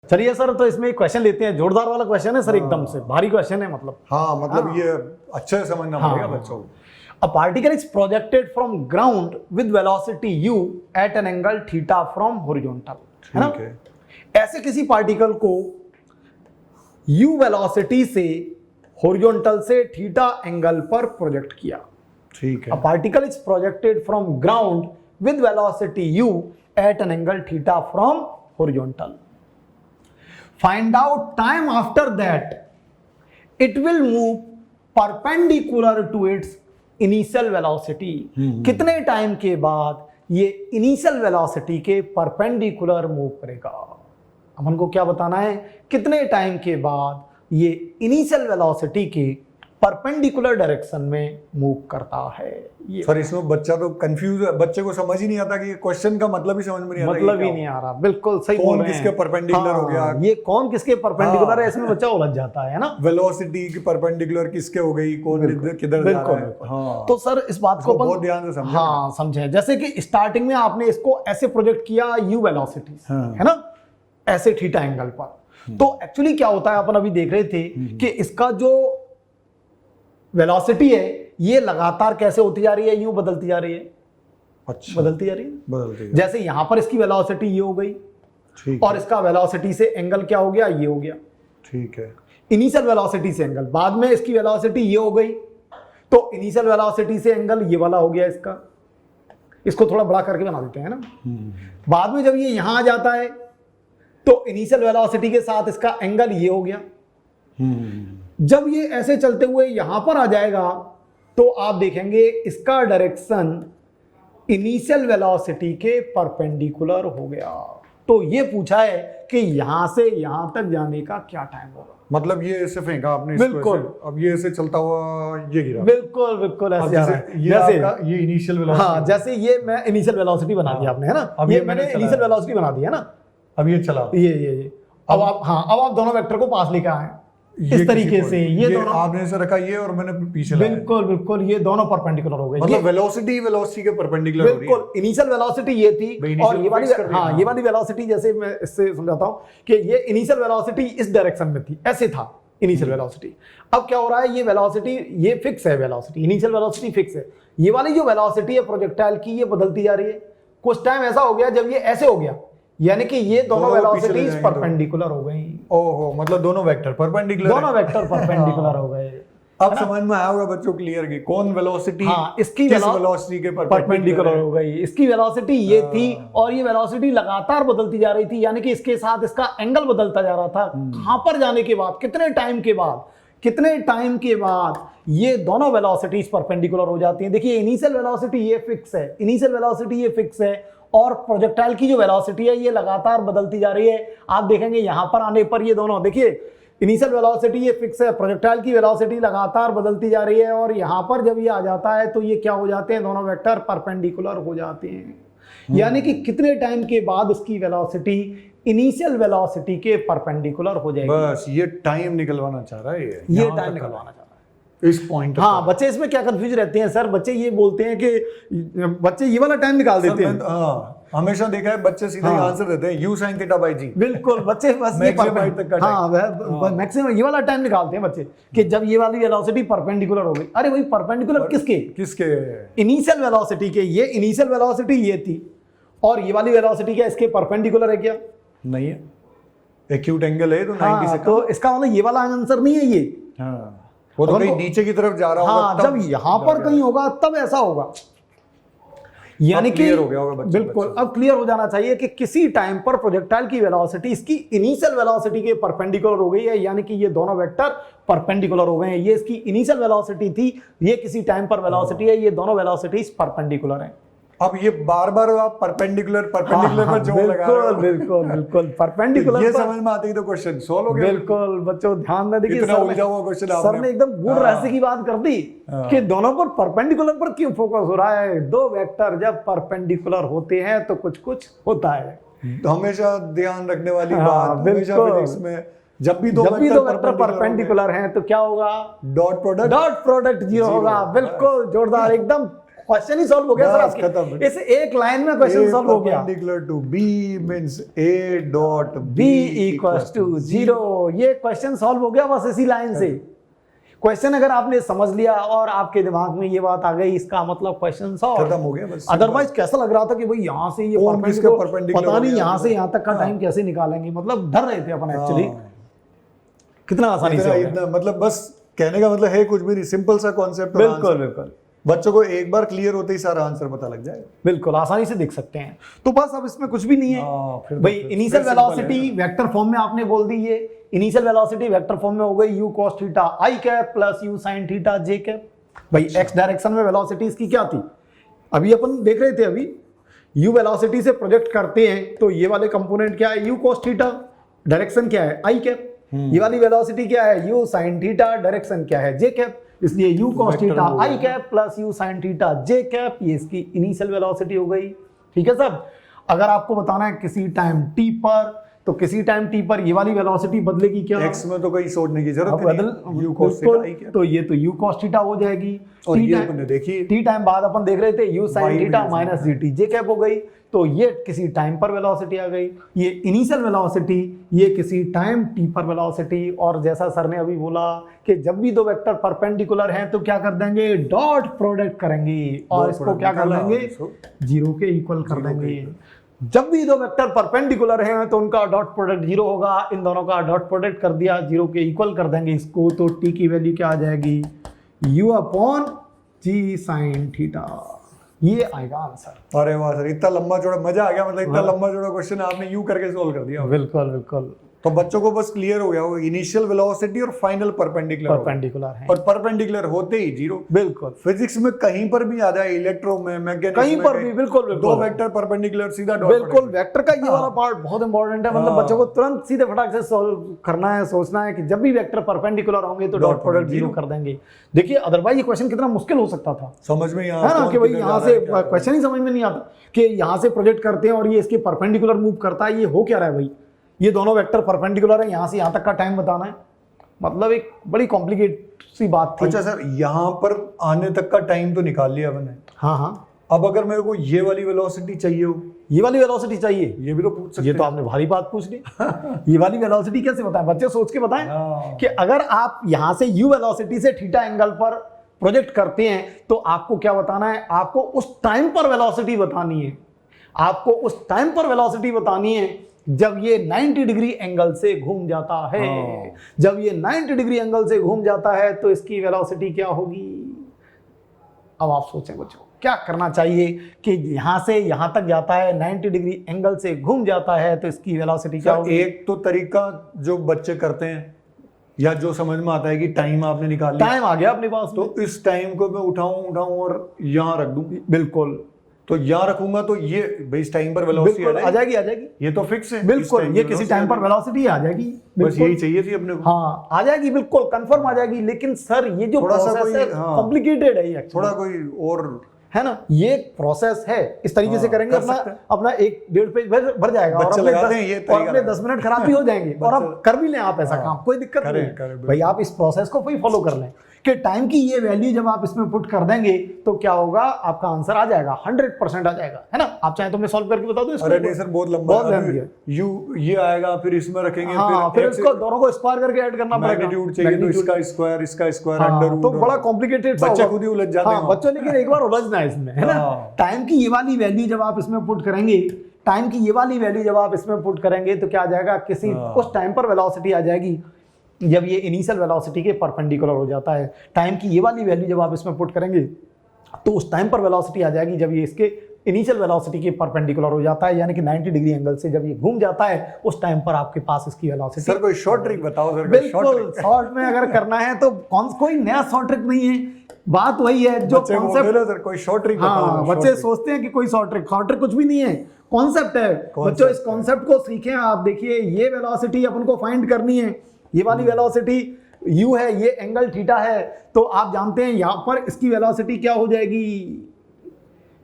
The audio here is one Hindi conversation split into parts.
चलिए सर, तो इसमें एक क्वेश्चन लेते हैं, जोरदार वाला क्वेश्चन है सर, एकदम से भारी क्वेश्चन है मतलब। हाँ मतलब ये अच्छे से समझना पड़ेगा बच्चों को। A particle is projected from ground with velocity u at an angle theta from horizontal, है ना? ठीक है। ऐसे किसी पार्टिकल को u वेलोसिटी से हॉरिजॉन्टल से थीटा एंगल पर प्रोजेक्ट किया। ठीक A है। particle is projected from ground with velocity u at an angle theta from horizontal. Find out time after that it will move perpendicular to its initial velocity. कितने टाइम के बाद ये इनिशियल वेलोसिटी के परपेंडिकुलर मूव करेगा। अपन को क्या बताना है, कितने टाइम के बाद ये इनिशियल वेलोसिटी के परपेंडिकुलर डायरेक्शन में मूव करता है। ये सर इसमें बच्चा तो कंफ्यूज है, बच्चे को समझ ही नहीं आता कि क्वेश्चन का मतलब ही समझ में नहीं आता। मतलब ही नहीं आ रहा, बिल्कुल सही बोल रहे हैं। किसके परपेंडिकुलर हो गया, ये कौन किसके परपेंडिकुलर है, इसमें बच्चा उलझ जाता है ना। वेलोसिटी की परपेंडिकुलर किसके हो गई, कौन किधर जा रहा है। हाँ तो सर इस बात को बहुत ध्यान से समझे। हाँ समझे, जैसे कि स्टार्टिंग में आपने इसको ऐसे प्रोजेक्ट किया यू वेलोसिटी है ना, ऐसे थीटा एंगल पर। तो एक्चुअली क्या होता है, अपन अभी देख रहे थे कि इसका जो वेलोसिटी है ये लगातार कैसे होती जा रही है, यूं बदलती जा रही है। अच्छा बदलती जा रही है, बदलती है। जैसे यहां पर इसकी वेलोसिटी ये हो गई ठीक और इसका वेलोसिटी से एंगल क्या हो गया, ये हो गया। ठीक है। इनिशियल वेलोसिटी से एंगल, बाद में इसकी वेलोसिटी ये हो गई, तो इनिशियल वेलोसिटी से एंगल ये वाला हो गया इसका। इसको थोड़ा बड़ा करके बना देते हैं ना। बाद में जब ये यहां आ जाता है तो इनिशियल वेलोसिटी के साथ इसका एंगल ये हो गया। जब ये ऐसे चलते हुए यहां पर आ जाएगा तो आप देखेंगे इसका डायरेक्शन इनिशियल वेलोसिटी के परपेंडिकुलर हो गया। तो ये पूछा है कि यहां से यहां तक जाने का क्या टाइम होगा। मतलब ये ऐसे फेंका आपने इसको, बिल्कुल। अब ये ऐसे चलता हुआ ये गिरा। बिल्कुल बिल्कुल ऐसे आ रहा है। जैसे ये इनिशियल वेलोसिटी। हाँ, जैसे ये मैं इनिशियल वेलोसिटी बना दिया आपने, है ना। अब ये ये मैंने मैंने इनिशियल वेलोसिटी बना दी है ना। अब ये चला, ये अब आप, हाँ अब आप दोनों वेक्टर को पास लेके आए इस तरीके से। ये दोनों आपने ऐसे रखा ये और मैंने पीछे लाया। बिल्कुल बिल्कुल, ये दोनों परपेंडिकुलर हो गए। मतलब वेलोसिटी के परपेंडिकुलर हो रही है। बिल्कुल, इनिशियल वेलोसिटी ये थी और ये वाली, हाँ ये वाली वेलोसिटी, जैसे मैं इससे समझाता हूँ कि ये इनिशियल वेलोसिटी इस डायरेक्शन में थी, ऐसे था इनिशियल वेलोसिटी। अब क्या हो रहा है, ये वेलोसिटी ये फिक्स है, वेलोसिटी इनिशियल वेलोसिटी फिक्स है। ये वाली जो वेलोसिटी है प्रोजेक्टाइल की ये बदलती जा रही है। कुछ टाइम ऐसा हो गया जब ये ऐसे हो गया, यानी कि ये दोनों वेलोसिटीज परपेंडिकुलर हो गई। ओहो, मतलब दोनों वेक्टर परपेंडिकुलर, दोनों वेक्टर परपेंडिकुलर हो गए। अब समझ में आया होगा बच्चों क्लियर की कौन वेलोसिटी, हाँ, इसकी किस वेलोसिटी के परपेंडिकुलर हो गई। इसकी वेलोसिटी ये थी और ये वेलोसिटी लगातार बदलती जा रही थी, यानी कि इसके साथ इसका एंगल बदलता जा रहा था। कहां पर जाने के बाद, कितने टाइम के बाद ये दोनों वेलोसिटीज परपेंडिकुलर हो जाती हैं। देखिए इनिशियल वेलोसिटी ये फिक्स है और प्रोजेक्टाइल की जो वेलोसिटी है ये लगातार बदलती जा रही है। आप देखेंगे यहां पर आने पर ये दोनों, देखिए इनिशियल वेलोसिटी ये फिक्स है, प्रोजेक्टाइल की वेलोसिटी लगातार बदलती जा रही है और यहां पर जब ये आ जाता है तो ये क्या हो जाते हैं, दोनों वेक्टर परपेंडिकुलर हो जाते हैं। यानी कि कितने टाइम के बाद इसकी वेलोसिटी इनिशियल वेलोसिटी के परपेंडिकुलर हो जाएगी। बस ये टाइम निकलवाना चाह रहा है, ये टाइम निकलवाना चाह रहा है इस पॉइंट। हाँ, बच्चे इसमें क्या कंफ्यूज रहते हैं सर, बच्चे ये बोलते हैं कि बच्चे ये वाला टाइम निकाल देते हैं। हाँ, हमेशा देखा है बच्चे सीधे आंसर देते हैं u sin थीटा बाई जी। बिल्कुल, बच्चे बस ये मैक्सिमम ये वाला टाइम निकालते हैं बच्चे कि जब ये वाली वेलोसिटी परपेंडिकुलर हो गई। अरे भाई परपेंडिकुलर किसके इनिशियल वेलोसिटी के। ये इनिशियल वेलोसिटी ये थी और ये वाली वेलोसिटी क्या इसके परपेंडिकुलर है क्या? नहीं है, एक्यूट एंगल है तो 90 से तो इसका मतलब ये वाला आंसर नहीं है ये। हाँ, वो तो कहीं नीचे की तरफ जा रहा होगा। हाँ, जब यहां पर कहीं होगा तब ऐसा होगा, यानी कि हो गया होगा बच्चे। बिल्कुल, अब क्लियर हो जाना चाहिए कि किसी टाइम पर प्रोजेक्टाइल की वेलोसिटी इसकी इनिशियल वेलोसिटी के परपेंडिकुलर हो गई है, यानी कि ये दोनों वेक्टर परपेंडिकुलर हो गए हैं। ये इसकी इनिशियल वेलोसिटी थी, ये किसी टाइम पर वेलोसिटी है, ये दोनों वेलोसिटीज परपेंडिकुलर हैं। अब ये बार आप परपेंडिकुलर पर जोर लगा रहे हो। बिल्कुल परपेंडिकुलर ये समझ में आते ही तो क्वेश्चन सॉल्व हो गया। बिल्कुल बच्चों ध्यान दें, देखिए इतना उलझा हुआ क्वेश्चन सर ने एकदम गूढ़ रहस्य की बात कर दी कि दोनों पर परपेंडिकुलर पर क्यों फोकस हो रहा है। दो वेक्टर जब परपेंडिकुलर होते हैं तो कुछ कुछ होता है। हमेशा ध्यान रखने वाली बात, हमेशा फिजिक्स में जब भी दो वेक्टर परपेंडिकुलर हैं तो क्या होगा, डॉट प्रोडक्ट 0 होगा। बिल्कुल जोरदार, एकदम क्वेश्चन ही सॉल्व हो गया बस सर खत्म। इस एक लाइन में क्वेश्चन सॉल्व हो गया। Perpendicular to be means a dot b equals to 0, ये क्वेश्चन सॉल्व हो गया बस इसी लाइन से। क्वेश्चन अगर आपने समझ लिया और आपके दिमाग में ये बात आ गई, इसका मतलब क्वेश्चन सॉल्व खत्म हो गया बस। अदरवाइज कैसा लग रहा था कि भाई यहाँ से ये कौन किसके perpendicular, perpendicular पता हो नहीं गया, यहाँ से यहाँ तक का हाँ। टाइम कैसे निकालेंगे, मतलब डर रहे थे अपन एक्चुअली। हाँ। कितना आसानी से हो गया। इतना मतलब बस कहने का मतलब है कुछ भी नहीं, सिंपल सा कॉन्सेप्ट। बिल्कुल बिल्कुल, बच्चों को एक बार क्लियर होते ही सारा आंसर पता लग जाएगा। बिल्कुल आसानी से देख सकते हैं। तो बस अब इसमें कुछ भी नहीं है फिर भाई। इनिशियल वेलोसिटी वेक्टर फॉर्म में आपने बोल दी, ये इनिशियल वेलोसिटी वेक्टर फॉर्म में हो गई u cos theta i cap plus u sin theta j cap. भाई x डायरेक्शन में वेलोसिटी इसकी क्या थी, अभी अपन देख रहे थे। अभी u वेलोसिटी से प्रोजेक्ट करते हैं तो ये वाले कंपोनेंट क्या है, u cos थीटा, डायरेक्शन क्या है i कैप। ये वाली वेलोसिटी क्या है, u sin थीटा, डायरेक्शन क्या है j कैप। इसलिए u cos theta i cap plus u sin theta j cap, ये इसकी इनिशियल वेलोसिटी हो गई। ठीक है सर। अगर आपको बताना है किसी टाइम t पर, तो किसी टाइम t पर ये वाली वेलोसिटी बदलेगी क्या, x में तो कोई सोचने की जरूरत नहीं, u cos बिल्कुल, थीटा i क्या। तो ये तो u cos थीटा हो जाएगी। और ये तुमने देखी t टाइम बाद अपन देख रहे थे u sin theta minus gt j cap हो गई। तो ये किसी टाइम पर वेलोसिटी आ गई, ये इनिशियल वेलोसिटी, ये किसी टाइम t पर वेलोसिटी। और जैसा सर ने अभी बोला कि जब भी दो वेक्टर परपेंडिकुलर हैं तो क्या कर देंगे, डॉट प्रोडक्ट करेंगे और इसको क्या कर देंगे, जीरो के इक्वल कर देंगे। जब भी दो वेक्टर परपेंडिकुलर हैं तो उनका डॉट प्रोडक्ट जीरो होगा। इन दोनों का डॉट प्रोडक्ट कर दिया, जीरो के इक्वल कर देंगे इसको। तो t की वैल्यू क्या आ जाएगी, u upon g sin theta, ये आएगा आंसर। अरे वाह सर, इतना लंबा चौड़ा मजा आ गया। मतलब इतना लंबा चौड़ा क्वेश्चन आपने यू करके सॉल्व कर दिया। बिल्कुल बिल्कुल, तो बच्चों को बस क्लियर हो गया वो इनिशियल वेलोसिटी और फाइनल परपेंडिकुलर है, और परपेंडिकुलर होते ही जीरो। बिल्कुल फिजिक्स में कहीं पर भी आ जाए, इलेक्ट्रो में, मैकेनिक्स कहीं में, पर भी, बिल्कुल बिल्कुल, दो वेक्टर परपेंडिकुलर सीधा डॉट बिल्कुल। वेक्टर का ये वाला पार्ट बहुत इंपॉर्टेंट है। मतलब बच्चों को तुरंत सीधे फटाक से सॉल्व करना है, सोचना है कि जब भी वेक्टर परपेंडिकुलर होंगे तो डॉट प्रोडक्ट जीरो कर देंगे। देखिए अदरवाइज ये क्वेश्चन कितना मुश्किल हो सकता था, समझ में है ना, कि भाई यहाँ से क्वेश्चन ही समझ में नहीं आता कि यहाँ से प्रोजेक्ट करते हैं और ये इसके परपेंडिकुलर मूव करता है, ये हो क्या रहा है भाई, ये दोनों वेक्टर परपेंडिकुलर है, यहाँ से यहाँ तक का टाइम बताना है। मतलब एक बड़ी कॉम्प्लिकेट सी बात थी। अच्छा सर, यहाँ पर आने तक का टाइम तो निकाल लिया मैंने। हाँ हाँ, अब अगर मेरे को ये वाली वेलोसिटी चाहिए हो, ये वाली वेलोसिटी चाहिए, ये भी तो पूछ सकते ये तो आपने भारी बात पूछ ली। ये वाली वेलोसिटी कैसे बताएं, बच्चे सोच के बताएं कि अगर आप यहाँ से u वेलोसिटी से थीटा एंगल पर प्रोजेक्ट करते हैं तो आपको क्या बताना है, आपको उस टाइम पर वेलोसिटी बतानी है। आपको उस टाइम पर वेलोसिटी बतानी है जब ये 90 डिग्री एंगल से घूम जाता है। जब ये 90 डिग्री एंगल से घूम जाता है तो इसकी वेलोसिटी क्या होगी। अब आप सोचें बच्चों क्या करना चाहिए कि यहां से यहां तक जाता है, 90 डिग्री एंगल से घूम जाता है तो इसकी वेलोसिटी क्या होगी। एक तो तरीका जो बच्चे करते हैं या जो समझ में आता है कि टाइम आपने निकाल लिया, टाइम आ गया अपने पास, तो इस टाइम को मैं उठाऊं और यहाँ रख दूं। बिल्कुल, तो यहाँ रखूंगा तो ये बेस टाइम पर वेलोसिटी आ जाएगी, आ जाएगी। ये तो फिक्स है, बिल्कुल, ये किसी टाइम पर वेलोसिटी आ जाएगी। बस यही चाहिए थी अपने को। हाँ आ जाएगी, बिल्कुल कंफर्म आ जाएगी। लेकिन सर ये जो प्रोसेस है कॉम्प्लिकेटेड है, ये थोड़ा कोई और है ना, ये प्रोसेस है। इस तरीके से करेंगे अपना 1-1.5 पेज भर जाएगा और अपने 10 मिनट खराब भी हो जाएंगे और आप कर भी लें आप ऐसा काम, कोई दिक्कत नहीं है भाई। आप इस प्रोसेस को कोई फॉलो कर लें कि टाइम की ये वैल्यू जब आप इसमें पुट कर देंगे तो क्या होगा, आपका आंसर आ जाएगा, 100% आ जाएगा, है ना। आप चाहे तो मैं सॉल्व करके बता दूं इसको। अरे नहीं सर, बहुत लंबा है। ये आएगा, फिर इसमें रखेंगे, फिर इसको दोनों को स्क्वायर करके ऐड करना पड़ेगा। मैग्नीट्यूड चाहिए तो इसका स्क्वायर अंडर रूट, तो बड़ा कॉम्प्लिकेटेड सा बच्चे खुद ही उलझ जाते हैं बच्चों। लेकिन एक बार उलझना है इसमें, है ना। टाइम की ये वाली वैल्यू जब आप इसमें पुट करेंगे, टाइम की ये वाली वैल्यू जब आप इसमें पुट करेंगे तो क्या आ जाएगा, किसी उस टाइम पर वेलोसिटी आ जाएगी जब ये इनिशियल वेलोसिटी के परपेंडिकुलर हो जाता है। टाइम की ये वाली वैल्यू जब आप इसमें पुट करेंगे तो उस टाइम पर वेलोसिटी आ जाएगी जब ये इसके इनिशियल वेलोसिटी के परपेंडिकुलर हो जाता है, यानी कि 90 डिग्री एंगल से जब ये घूम जाता है उस टाइम पर आपके पास इसकी वेलोसिटी। सर कोई शॉर्ट ट्रिक बताओ सर। बिल्कुल, शॉर्ट में अगर करना है तो कोई नया शॉर्ट ट्रिक नहीं है, बात वही है जो कॉन्सेप्ट। कोई शॉर्ट ट्रिक बताओ। बच्चे सोचते हैं कि कोई शॉर्ट ट्रिक कुछ भी नहीं है, कॉन्सेप्ट है बच्चों। इस कॉन्सेप्ट को सीखें आप। देखिए ये वेलोसिटी अपन को फाइंड करनी है, ये वाली वेलोसिटी u है, ये एंगल थीटा है, तो आप जानते हैं यहाँ पर इसकी वेलोसिटी क्या हो जाएगी,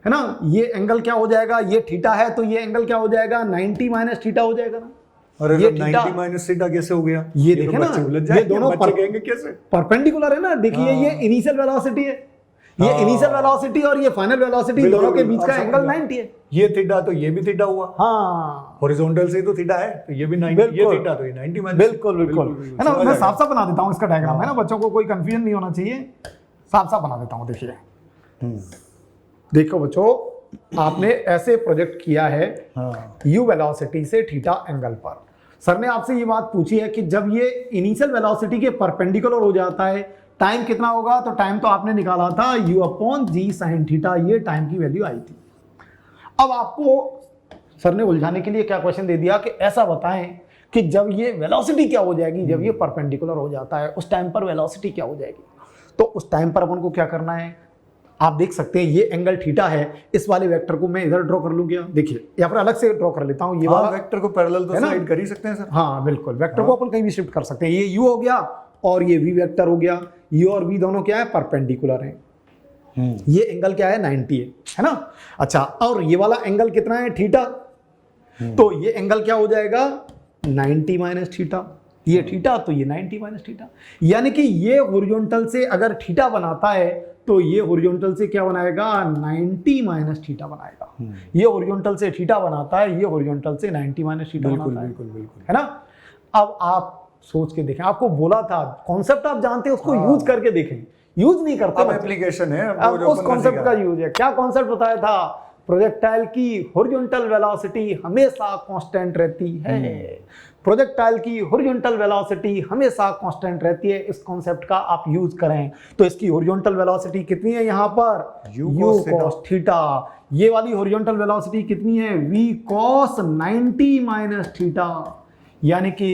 है ना। ये एंगल क्या हो जाएगा, ये थीटा है तो ये एंगल क्या हो जाएगा, 90 माइनस थीटा हो जाएगा ना। अरे ये 90 माइनस थीटा कैसे हो गया, ये देखे ना, ये दोनों कैसे परपेंडिकुलर है ना। देखिए ये इनिशियल वेलोसिटी है, ये इनिशियल वेलोसिटी और ये फाइनल वेलोसिटी बिल्कुल, दोनों के बीच का अब एंगल समझ 90 है। ये थीटा तो ये भी थीटा हुआ, हाँ हॉरिजॉन्टल से तो थीटा है, तो ये भी 90, ये बिल्कुल। थीटा तो ये 90 माइनस। बिल्कुल बिल्कुल है ना। मैं साफ साफ बना देता हूँ इसका डायग्राम, है ना, बच्चों को कोई कंफ्यूजन नहीं होना चाहिए, साफ साफ बना देता हूँ। देखिए देखो बच्चों, आपने ऐसे प्रोजेक्ट किया है u वेलोसिटी से थीटा एंगल पर। सर ने आपसे ये बात पूछी है कि जब ये इनिशियल वेलोसिटी के परपेंडिकुलर हो जाता है टाइम कितना होगा, तो टाइम तो आपने निकाला था u/g sin थीटा, ये टाइम की वैल्यू आई थी। अब आपको सर ने उलझाने के लिए क्या क्वेश्चन दे दिया कि ऐसा बताएं कि जब ये वेलोसिटी क्या हो जाएगी, जब ये परपेंडिकुलर हो जाता है उस टाइम पर वेलोसिटी क्या हो जाएगी। तो उस टाइम पर अपन को क्या करना है, आप देख सकते हैं ये एंगल थीटा है, इस वाले वेक्टर को मैं इधर ड्रॉ कर लूं क्या, देखिए यहाँ पर अलग से ड्रॉ कर लेता हूँ। ये वाला वेक्टर को पैरेलल तो स्लाइड कर ही सकते हैं सर। हाँ बिल्कुल, वेक्टर को अपन कहीं भी शिफ्ट कर सकते हैं। ये u हो गया और ये v वेक्टर हो गया, u और v दोनों क्या है, परपेंडिकुलर हैं। ये एंगल क्या है, 90 है ना। अच्छा, और ये वाला एंगल कितना है, थीटा, तो ये एंगल क्या हो जाएगा, 90 माइनस थीटा। ये थीटा तो ये 90 माइनस थीटा, यानी कि ये हॉरिजॉन्टल से अगर थीटा बनाता है तो ये हॉरिजॉन्टल से क्या बनाएगा, 90 माइनस थीटा बनाएगा। ये हॉरिजॉन्टल से थीटा बनाता है, ये हॉरिजॉन्टल से 90 माइनस थीटा बनाता है। बिल्कुल बिल्कुल, है ना। अब आप सोच के देखें, आपको बोला था कॉन्सेप्ट आप जानते हैं, उसको यूज करके देखें, यूज नहीं करते। अब एप्लीकेशन है, अब उस कॉन्सेप्ट का यूज है। क्या कॉन्सेप्ट बताया था, प्रोजेक्टाइल की हॉरिजॉन्टल वेलोसिटी हमेशा कांस्टेंट रहती है। प्रोजेक्टाइल की हॉरिजॉन्टल वेलोसिटी हमेशा कांस्टेंट रहती है। इस कॉन्सेप्ट का आप यूज करें तो इसकी हॉरिजॉन्टल वेलोसिटी कितनी है, यहाँ पर u cos थीटा। ये वाली हॉरिजॉन्टल वेलोसिटी कितनी है, v cos 90 माइनस थीटा, यानी कि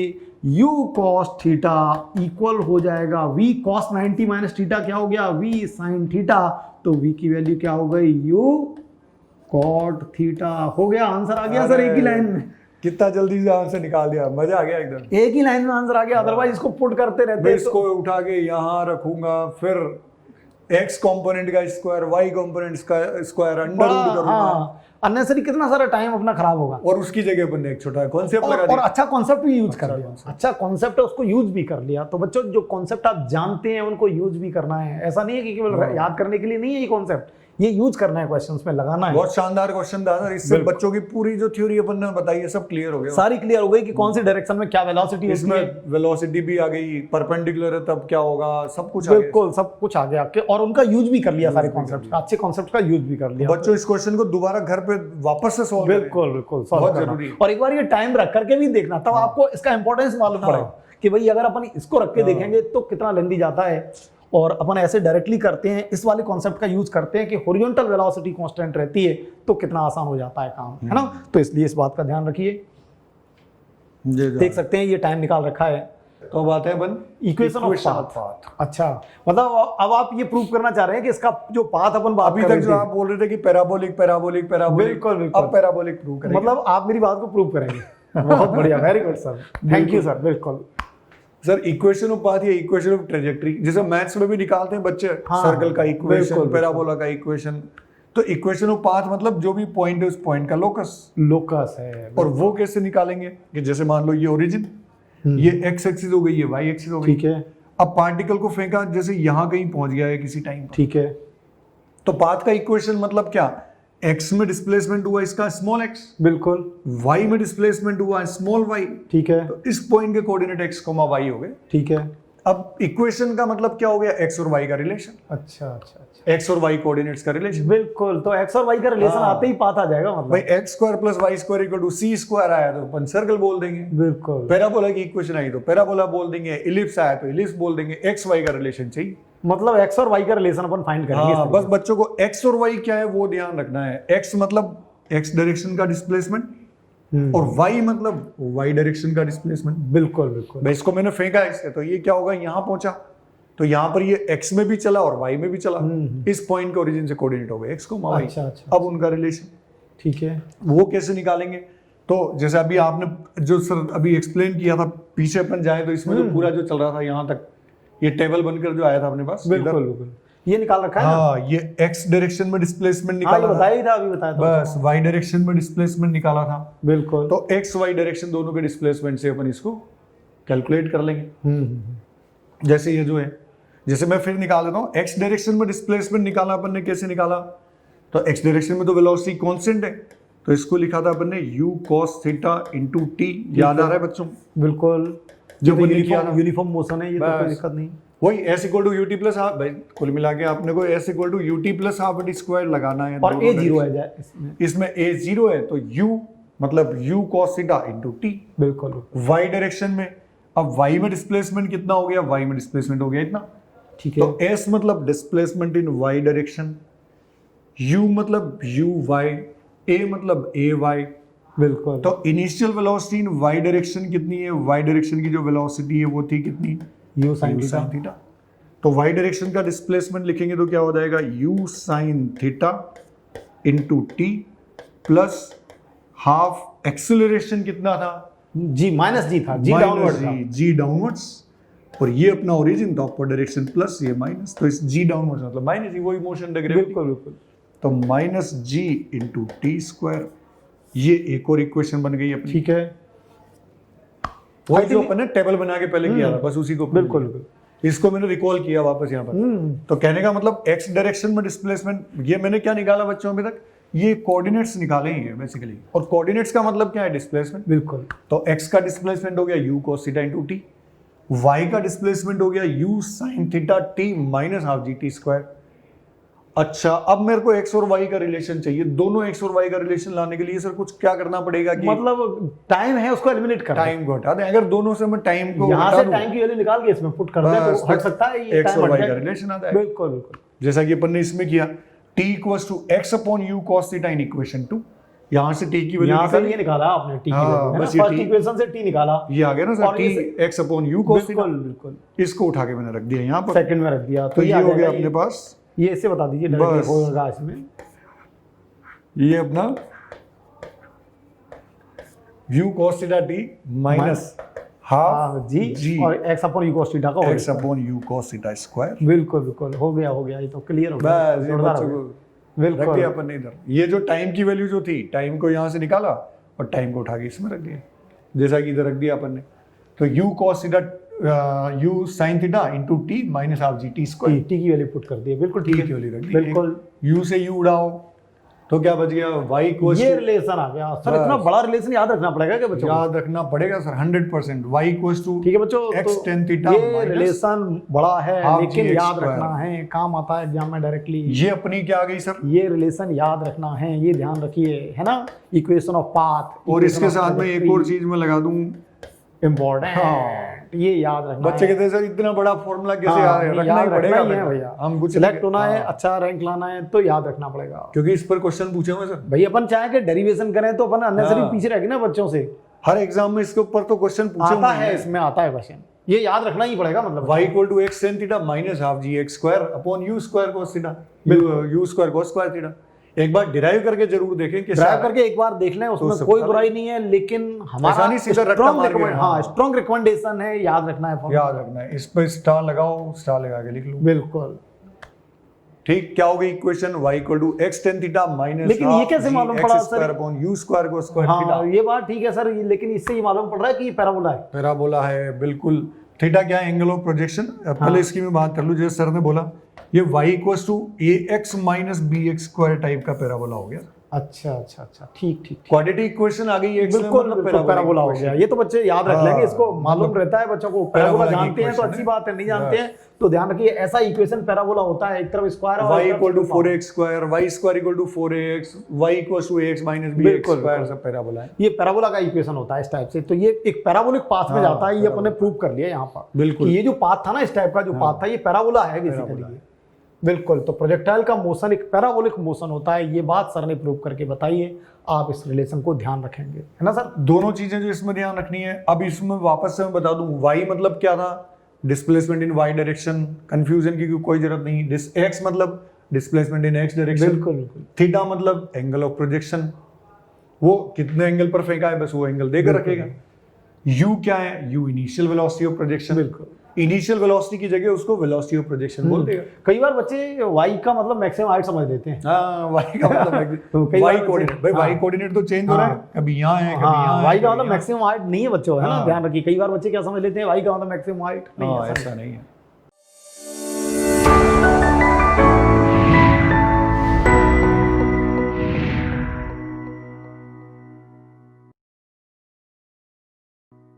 u cos थीटा इक्वल हो जाएगा v cos 90 माइनस थीटा क्या हो गया, v sin थीटा। तो v की वैल्यू क्या हो गई, u cot थीटा। हो गया, आंसर आ गया सर एक ही लाइन में। कितना जल्दी से आंसर निकाल दिया, मजा आ गया एकदम, एक ही लाइन में आंसर आ गया। अदरवाइज इसको पुट करते रहते मैं हैं इसको उठा के यहाँ रखूंगा, फिर x कंपोनेंट का स्क्वायर, y कंपोनेंट का स्क्वायर अंडर रूट करूंगा, हाँ, अननेसरी कितना सारा टाइम अपना खराब होगा। और उसकी जगह पर एक छोटा कॉन्सेप्ट लगा और दिया। अच्छा कॉन्सेप्ट भी यूज कर लिया, अच्छा कॉन्सेप्ट है उसको यूज भी कर लिया। तो बच्चों जो कॉन्सेप्ट आप जानते हैं उनको यूज भी करना है, ऐसा नहीं है कि केवल याद करने के लिए नहीं है ये कॉन्सेप्ट, ये यूज करना है, क्वेश्चंस में लगाना है। बहुत शानदार क्वेश्चन था सर, इससे बच्चों की पूरी जो थ्योरी अपन ने बताई है सब क्लियर हो गया, सारी क्लियर हो गई कि कौन सी डायरेक्शन में क्या वेलोसिटी होती है। इसमें वेलोसिटी भी आ गई, परपेंडिकुलर है तब क्या होगा, सब कुछ आ गया। बिल्कुल सब कुछ आ गया और उनका यूज भी कर लिया, सारे कॉन्सेप्ट का, अच्छे कॉन्सेप्ट का यूज भी कर लिया। बच्चों इस क्वेश्चन को दोबारा घर पे वापस से सॉल्व बिल्कुल बिल्कुल solve बहुत करना। जरूरी है। और एक बार ये टाइम रख करके भी देखना, तब आपको इसका इंपॉर्टेंस मालूम पड़ेगा कि भाई अगर अपन इसको रख के देखेंगे तो कितना लेंदी जाता है। और अपन ऐसे डायरेक्टली करते हैं, इस वाले कॉन्सेप्ट का यूज करते हैं कि हॉरिजॉन्टल वेलोसिटी कांस्टेंट रहती है तो कितना आसान हो जाता है काम, है ना। तो इसलिए इस बात का ध्यान रखिए। देख सकते हैं ये टाइम निकाल रखा है। तो बात है अपन इक्वेशन ऑफ पाथ। अच्छा, मतलब अब आप ये प्रूव करना चाह रहे हैं कि इसका जो पाथ अपन बात अभी कर तक रहे जो थे, आप बोल रहे थे कि पैराबोलिक पैराबोलिक पैराबोलिक, बिल्कुल, बिल्कुल। अब पैराबोलिक प्रूव करेंगे। मतलब आप मेरी बात को प्रूव करेंगे। बहुत बढ़िया, very good sir, thank you sir. बिल्कुल सर, इक्वेशन ऑफ पाथ या इक्वेशन ऑफ ट्रेजेक्टरी जैसे मैथ्स में भी निकालते हैं बच्चे, हाँ, सर्कल का बिल्कुल, इक्वेशन, पैराबोला का इक्वेशन। तो इक्वेशन ऑफ पाथ मतलब जो भी पॉइंट है उस पॉइंट का लोकस, लोकस है। और वो कैसे निकालेंगे कि जैसे मान लो ये ओरिजिन, ये एक्स एक्सिस हो गई, ये वाई एक्सिस हो गई। ठीक है, अब पार्टिकल को फेंका, जैसे यहाँ कहीं पहुंच गया है किसी टाइम, ठीक है, तो पाथ का इक्वेशन मतलब क्या, x में डिस्प्लेसमेंट हुआ इसका स्मॉल x, बिल्कुल, y में डिस्प्लेसमेंट हुआ स्मॉल y, ठीक है, तो इस पॉइंट के कोऑर्डिनेट x, y हो गए। ठीक है। अब इक्वेशन का मतलब क्या हो गया, x और y का रिलेशन, अच्छा अच्छा अच्छा, x और y कोऑर्डिनेट्स का रिलेशन। बिल्कुल। तो एक्स और वाई का रिलेशन हाँ। आते ही पाथ आ जाएगा, मतलब भाई x square plus y square equal to c square आया तो अपन सर्कल बोल देंगे। बिल्कुल, पैराबोला की इक्वेशन आई तो पैराबोला बोल देंगे, इलिप्स आया तो इलिप्स बोल देंगे, x y का रिलेशन चाहिए। मतलब एक्स और वाई का रिलेशन अपन फाइंड करेंगे इस हाँ, तरीके बस बच्चों को x और y क्या है वो ध्यान रखना है। x मतलब x डायरेक्शन का डिस्प्लेसमेंट, और y मतलब y डायरेक्शन का डिस्प्लेसमेंट। से। बिल्कुल बिल्कुल, भाई इसको मैंने फेंका इससे, तो ये क्या होगा, यहाँ पहुंचा तो यहाँ पर ये x में भी चला और y में भी चला, इस पॉइंट के ओरिजिन से कोऑर्डिनेट हो गए x को y। अच्छा अच्छा, अब उनका रिलेशन ठीक है, वो कैसे निकालेंगे, तो जैसे अभी आपने जो सर अभी एक्सप्लेन किया था, पीछे अपन जाए तो इसमें जो पूरा जो चल रहा था यहाँ तक, ये टेबल बनकर जो आया था अपने पास, बिल्कुल बिल्कुल, ये निकाल रखा है ना। हाँ, ये x डायरेक्शन में डिस्प्लेसमेंट हाँ, ये निकाला था, बताया ही था, अभी बताया था। बस y डायरेक्शन में डिस्प्लेसमेंट निकाला था, बिल्कुल। तो x y डायरेक्शन दोनों के डिस्प्लेसमेंट से अपन इसको कैलकुलेट कर लेंगे। जैसे ये जो है, जैसे मैं फिर निकाल देता हूँ, एक्स डायरेक्शन में डिस्प्लेसमेंट निकाला अपन ने, कैसे निकाला? तो एक्स डायरेक्शन में तो वेलोसिटी कांस्टेंट है, तो इसको लिखा था अपन ने u cos theta into T. याद आ रहा है बच्चों? बिल्कुल, जो हमने किया ना, यूनिफॉर्म मोशन है, ये तो कोई दिक्कत नहीं। वही s equal to u t plus half, भाई कुल मिला के आपने को s equal to u t plus half d square लगाना है, और a जीरो है जाए इसमें a जीरो है, तो u मतलब u cos theta into T. बिल्कुल। y डायरेक्शन में, अब y में डिस्प्लेसमेंट कितना हो गया? y में डिस्प्लेसमेंट हो गया इतना, ठीक है। तो s मतलब displacement in y direction, u मतलब uy, a मतलब ay। बिल्कुल। तो इनिशियल वेलोसिटी इन y डायरेक्शन कितनी है? y डायरेक्शन की जो वेलोसिटी है वो थी कितनी? u sin theta. तो y डायरेक्शन का डिस्प्लेसमेंट लिखेंगे तो क्या हो जाएगा? u sin theta into T plus half acceleration कितना था? g माइनस g था, g डाउनवर्ड था। g डाउनवर्ड्स, और ये अपना ओरिजिन था अपर डायरेक्शन प्लस ये माइनस, तो इस g डाउनवर्ड्स मतलब माइनस ही, वही मोशन डायग्राम। बिल्कुल बिल्कुल। तो minus g into T square, ये एक और इक्वेशन बन गई अपनी। ठीक है, वही जो अपन ने टेबल बना के पहले किया था, बस उसी को बिल्कुल बिल्कुल। इसको मैंने रिकॉल किया वापस यहाँ पर। तो कहने का मतलब एक्स डायरेक्शन में डिस्प्लेसमेंट, ये मैंने क्या निकाला बच्चों अभी तक? ये कोऑर्डिनेट्स निकाले ही हैं बेसिकली, और कोऑर्डिनेट्स का मतलब क्या है? डिस्प्लेसमेंट। बिल्कुल। तो एक्स का डिस्प्लेसमेंट हो गया u cos theta into t, y का डिस्प्लेसमेंट हो गया u sin theta t minus half g t square. अच्छा, अब मेरे को x और y का रिलेशन चाहिए, दोनों x और y का रिलेशन लाने के लिए सर कुछ क्या करना पड़ेगा कि मतलब टाइम है उसको एलिमिनेट करना, टाइम को हटा दें। अगर दोनों से मैं टाइम को यहाँ हटा से दूं, टाइम की वैल्यू निकाल के इसमें पुट कर दे तो हट सकता है, ये x टाइम और y हट का जाए। रिलेशन आता है। बिल्कुल बिल्कुल। जैसा कि अपन ने इसमें किया, t equals to x upon u cos theta in equation 2, यहाँ से t की वैल्यू यहाँ से ये निकाला आपने t की हाँ, वैल्यू, बस ये फर्स्ट t इक्वेशन से t निकाला, ये आ गया ना सर, और t x upon u cos theta. बिल्कुल बिल्कुल। इसको उठा के मैंने रख दिया यहाँ पर, सेकंड में रख दिया, तो ये हो गया अपने पास, ये इससे बता दीजिए बस। डायरेक्टली होगा इसमें, ये अपना u cos theta t minus half g और x upon u cos theta का x upon u cos theta square. बिल्कुल बिल्कुल, हो गया, ये तो क्लियर हो गया, बस ये जोरदार बच्चों हो को गया। रख दिया अपन ने इधर। ये जो टाइम की वैल्यू जो थी, टाइम को यहाँ से निकाला और टाइम को उठा के इसमें रख दिया, जैसा कि इधर रख दिया अपन ने। तो u cos theta u sin theta into T minus half g t square, t की वैल्यू पुट कर दी, बिल्कुल ठीक है, वैल्यू रख दी। बिल्कुल। u से u उड़ाओ तो क्या बच गया? y इक्वल्स ये रिलेशन आ गया सर, इतना बड़ा रिलेशन याद रखना पड़ेगा क्या बच्चों को? याद रखना पड़ेगा सर 100%। y इक्वल्स टू ठीक है बच्चों, x tan थीटा ये रिलेशन बड़ा है हाफ लेकिन gx याद स्क्वायर। रखना है, काम आता है एग्जाम में डायरेक्टली। ये अपनी क्या आ गई सर? ये रिलेशन याद रखना है, ये ध्यान रखिए, है ना, इक्वेशन ऑफ पाथ। और इसके साथ में एक और चीज मैं लगा दूं, इम्पोर्टेंट, ये याद रखना बच्चे है। कहते हैं सर इतना बड़ा फॉर्मूला कैसे हाँ, याद है? रखना याद ही पड़ेगा रखना ही है बेटा। भैया, हम कुछ सिलेक्ट होना है, हाँ, अच्छा रैंक लाना है तो याद रखना पड़ेगा, क्योंकि इस पर क्वेश्चन पूछे हुए सर। भाई अपन चाहे कि डेरिवेशन करें तो अपन अननेसेसरी हाँ। पीछे रह गए ना बच्चों से, हर एग्जाम में इसके ऊपर तो क्वेश्चन पूछे आता हुए है, हैं। इसमें आता है क्वेश्चन, ये याद रखना ही पड़ेगा मतलब। y equal to x tan theta minus half g x square upon u square cos theta, u square cos square theta. एक बार डिराइव करके जरूर देखें कि ड्राइव करके एक बार देख लें, उसमें सब कोई पता बुराई नहीं है, लेकिन हमारा ऐसा नहीं सीधा रट्टा स्ट्रॉन्ग मार के, रिकमेंड, हाँ स्ट्रॉन्ग रिकमेंडेशन है, याद रखना है formula। याद रखना है। इस पर स्टार लगाओ, स्टार लगा के लिख लो। बिल्कुल ठीक, क्या हो गई equation? y equal to x tan theta minus लेकिन ये कैसे मालूम पड़ा sir? Upon u square cos square theta. हाँ ये बात ठीक है सर, लेकिन इससे ये मालूम पड़ रहा है कि ये पैराबोला है। पैराबोला है, बिल्कुल। थीटा क्या है? Angle of projection. पहले इसकी मैं बात कर लूं, जैसे सर ने बोला ये y equals to ax minus bx square type का पैराबोला हो गया। अच्छा अच्छा अच्छा, ठीक ठीक, क्वाड्रेटिक इक्वेशन आ गई, x में बिल्कुल मतलब बिल्कुल पैराबोला हो गया। ये तो बच्चे याद रख लेंगे, इसको मालूम रहता है बच्चों को, पैराबोला पैराबोला की जानते हैं तो equation अच्छी है। बात है, नहीं जानते हैं तो ध्यान रखिए, ऐसा इक्वेशन पैराबोला होता है, एक तरफ square y equal to 4x square, y square equal to 4ax, y equals to ax minus bx बिल्कुल, स्क्वायर, सब पैराबोला है। ये पैराबोला का इक्वेशन होता है इस टाइप से। तो ये एक पैराबोलिक पाथ में जाता है, ये अपन ने प्रूव कर लिया यहाँ पर। बिल्कुल। कि ये जो पाथ था ना, इस टाइप का जो पाथ था, ये पैराबोला है बेसिकली। बिल्कुल, तो प्रोजेक्टाइल का मोशन एक पैराबोलिक मोशन होता है, ये बात सर ने प्रूव करके बताइए। आप इस रिलेशन को ध्यान रखेंगे, है ना सर? दोनों चीजें जो इसमें ध्यान रखनी है। अब इसमें वापस से मैं बता दूं, y मतलब क्या था? Displacement in y direction, confusion की कोई जरूरत नहीं। x मतलब डिस्प्लेसमेंट इन x डायरेक्शन। बिल्कुल बिल्कुल। थीटा मतलब एंगल ऑफ प्रोजेक्शन, वो कितने एंगल पर फेंका है बस वो एंगल देकर रखेगा। u क्या है? u initial velocity of projection. बिल्कुल, इनिशियल वेलोसिटी की जगह उसको वेलोसिटी ऑफ प्रोजेक्शन बोल देगा। कई बार बच्चे y का मतलब मैक्सिमम हाइट समझ लेते हैं। हाँ, y का मतलब तो कई बार y कोऑर्डिनेट, भाई y कोऑर्डिनेट तो चेंज हो रहा है, कभी यहाँ है, कभी यहाँ है, y का कभी मतलब यहाँ। मैक्सिमम हाइट नहीं है बच्चों, है ना, ध्यान रखिए। कई बार बच्चे क्या समझ लेते हैं y का मतलब मैक्सिमम हाइट नहीं है, ऐसा ऐसा नहीं है।